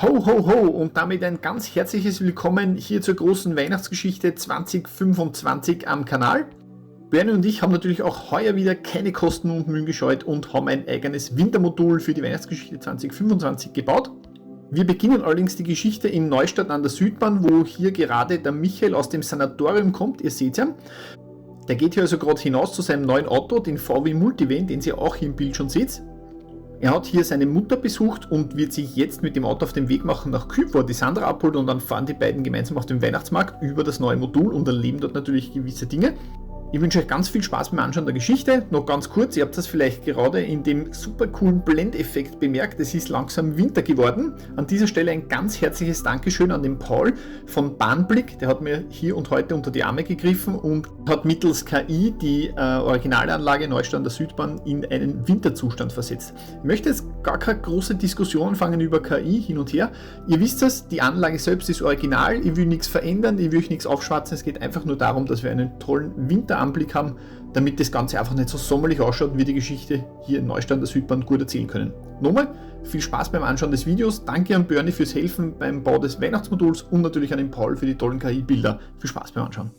Ho, ho, ho und damit ein ganz herzliches Willkommen hier zur großen Weihnachtsgeschichte 2025 am Kanal. Bernie und ich haben natürlich auch heuer wieder keine Kosten und Mühen gescheut und haben ein eigenes Wintermodul für die Weihnachtsgeschichte 2025 gebaut. Wir beginnen allerdings die Geschichte in Neustadt an der Südbahn, wo hier gerade der Michael aus dem Sanatorium kommt, ihr seht ja. Der geht hier also gerade hinaus zu seinem neuen Auto, den VW Multivan, den ihr auch hier im Bild schon seht. Er hat hier seine Mutter besucht und wird sich jetzt mit dem Auto auf den Weg machen nach Küp, wo er die Sandra abholt, und dann fahren die beiden gemeinsam auf den Weihnachtsmarkt über das neue Modul und erleben dort natürlich gewisse Dinge. Ich wünsche euch ganz viel Spaß beim Anschauen der Geschichte. Noch ganz kurz, ihr habt das vielleicht gerade in dem super coolen Blendeffekt bemerkt, es ist langsam Winter geworden. An dieser Stelle ein ganz herzliches Dankeschön an den Paul von Bahnblick, der hat mir hier und heute unter die Arme gegriffen und hat mittels KI die Originalanlage Neustadt an der Südbahn in einen Winterzustand versetzt. Ich möchte jetzt gar keine große Diskussion anfangen über KI hin und her. Ihr wisst es, die Anlage selbst ist original, ich will nichts verändern, ich will euch nichts aufschwatzen, es geht einfach nur darum, dass wir einen tollen Winteranblick haben, damit das Ganze einfach nicht so sommerlich ausschaut und wir die Geschichte hier in Neustadt an der Südbahn gut erzählen können. Nochmal, viel Spaß beim Anschauen des Videos, danke an Bernie fürs Helfen beim Bau des Weihnachtsmoduls und natürlich an den Paul für die tollen KI-Bilder. Viel Spaß beim Anschauen.